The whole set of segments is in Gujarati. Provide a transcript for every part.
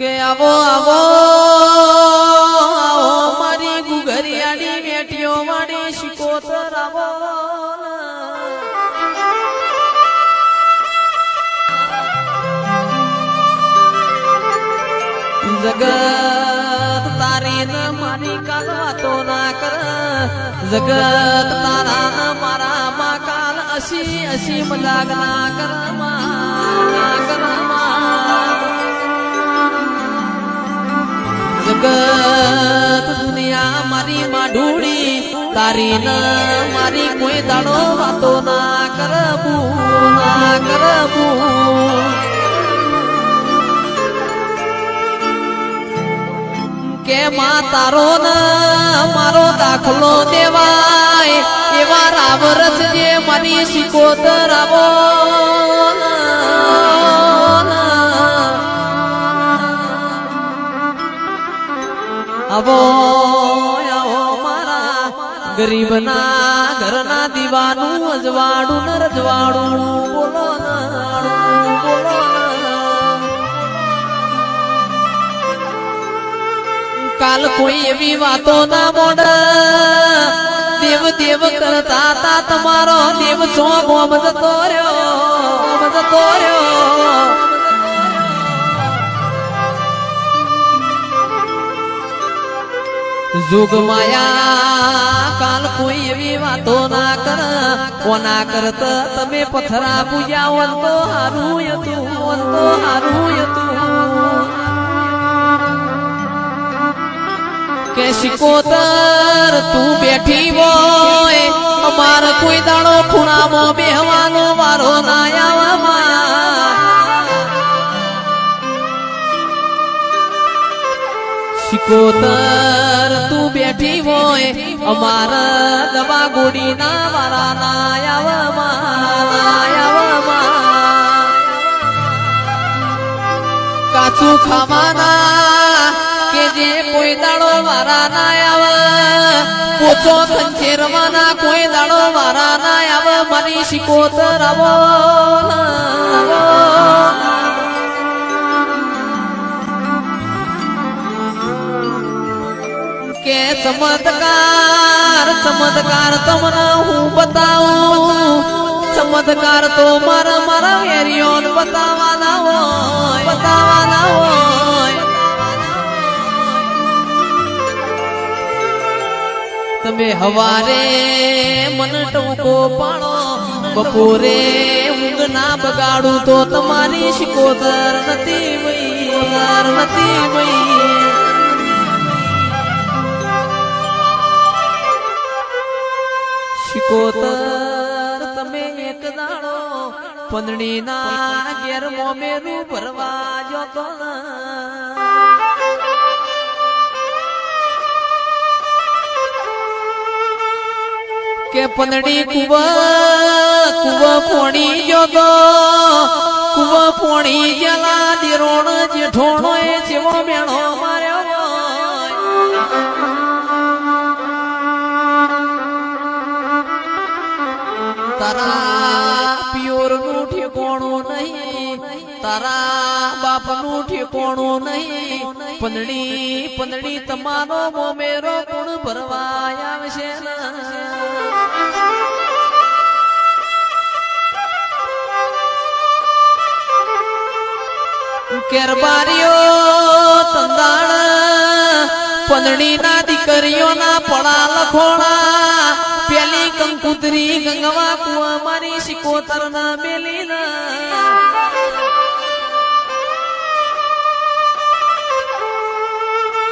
કે આવો આવો આવો મારી ગુગરિયાની બેટીઓ વાળી શિકોતર આવો જગત તારી ન મારી કાલ વાતો ના કર જગત તારા ન મારા માં કાલ અસી અસી મજાક ના કર જગત દુનિયા મારી માઢુડી તારી ન મારી કોઈ દાડો વાતો ના કરબું કે માં તારો ન મારો દાખલો દેવાય એવા રાવરસ જે મારી શિકોતર આવો આવો આવો મારા ગરીબના ઘરના દીવાનું અજવાડું ન રજવાડું બોલો કાલ કોઈ એવી વાતો ના મોડ દેવ દેવ કરતા તા તમારો દેવ છો ગોમ જતો રહ્યો जुग माया काल कोई एवी वातो ना कर कोना करत तमे पथरा पूजावन तो हारू यतु के शिकोतर तू बैठी होय अमार कोई दाड़ो खुणामो बेहवानो वारो ना आवा શિકોતર તું બેઠી હોય અમારા દવા ગોડી ના વારા ના આવવામાં કાચું ખાવાના કે જે કોઈ દાડો વારા ના આવે પોચો ખંચેરવાના કોઈ દાડો વારા ના આવે મારી શિકોતર આવો કે ચમત્કાર તમને હું બતાવું ચમત્કાર તો મારા વેરીઓ બતાવવાના હોય તમે હવારે મન ટૂંકો પાડો બપોરે ઊંઘ ના બગાડું તો તમારી શિકોતર નથી વઈ શિકોતર તમે એક દાડો પંદડી ના ઘેર મોમેરું ભરવા જતો કે પંદડી કુવ પોણી જતો કુવ પોણી ગયેલા દિરોણ જેઠોણો એ જેવો મેળો માર્યો તારા પિયોર નું ઠેકોણું નહીં તારા બાપ નું ઠેકોણું નહીં પંદડી તમારો મોમેરો ગુણ ભરવા આવશે કેરબારીઓ તંદાણ પંદડી ના દીકરીઓ ના પડા લખોણા પેલી કંકુતરી ગંગવા કુવા મારી શિકોતર ના મેલી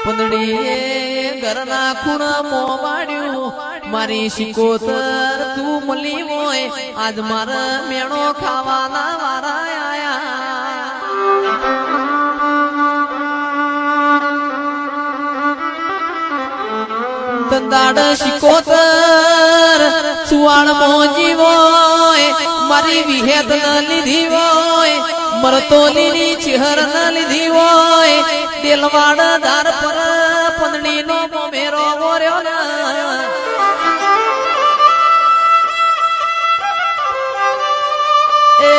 પંદડીએ ઘરના ખૂણા મોવાડ્યું મારી શિકોતર તું મળી હોય આજ મારા મેણો ખાવાના વારા આયા દંદાડ શિકોતર સુવાણ મોજી હોય મારી વિહેદ ન લીધી હોય મરતોલીની ચહેર ન લીધી હોય તેલવાડ ધાર પર પંદડી નો મોમેરો વર્યો એ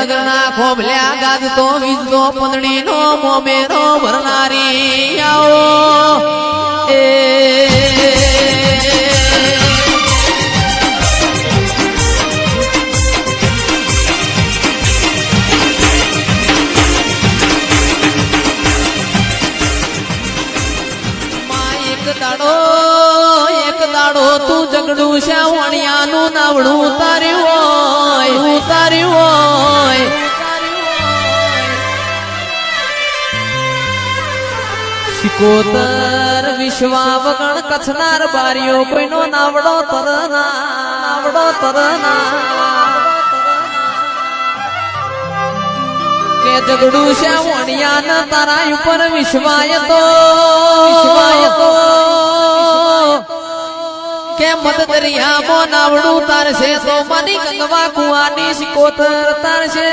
નગરના ખોભલ્યા ગાજતો વીજતો પંદડીનો મોમેરો ભરનારી આવો એ એક દાડો તું જગડું શાવણિયાનું નાવડું ઉતાર્યું હોય શિકોતર વિશ્વા વગણ કચ્છનાર બારીઓ કોઈનો નાવડો તરના કે જગડું શાવણિયાના તારા ઉપર વિશ્વાય તો કે મદ દરિયામાં નાવડું તારશે તો માની ગંગવા કુવાની શિકોતર તારશે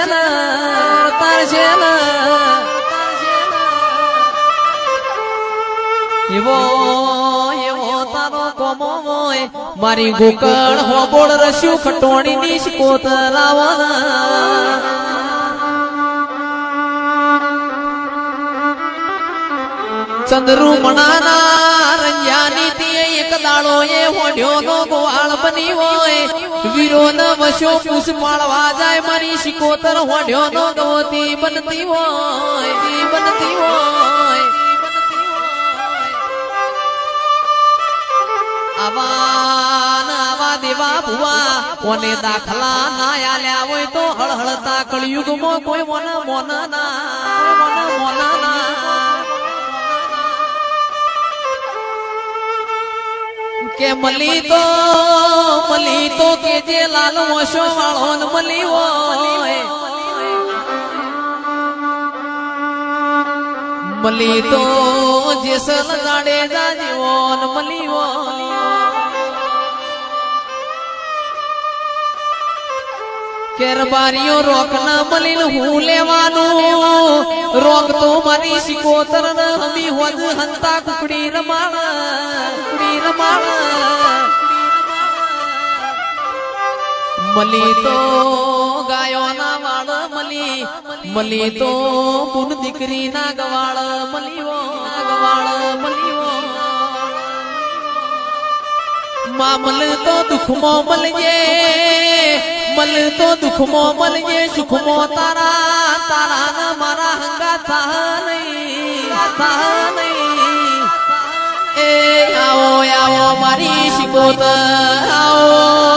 એવો તારો કોમો હોય મારી ગોકળ હોબોળ રસ્યું ખટોણીની શિકોતર આવના ચંદ્રુમણાના રંજાની તીએ એક દાડો એ હોડ્યો નો ગોવાળ બની હોય વીરો ન વશો પૂછ પાળવા જાય મારી શિકોતર હોડ્યો નો ગવતી બનતી હોય આવા દેવા ભુવા કોને દાખલા ના આલ્યા હોય તો હળહળતા કળયુગમાં કોઈ મોના ના કે મલી તો કે જે લાલ મોશો વાળો ન મલી હોય મલી તો જે સલ ગાડે જાજીવો ન મલી હોય કેરબારીઓ રોક ના મલીન હું લેવાનું રોક તો મારી શિકોતર ન હમી હોજ હંતા કુકડી રમાણ મલી તો ગાયો ના વાળ મલી તો પુન દીકરી ના ગવાળ મલીવો મામલ તો દુખમો મલજે સુખમો તારા ના મારા હંગા થા નહીં એ આવો મારી શિકોતર આવો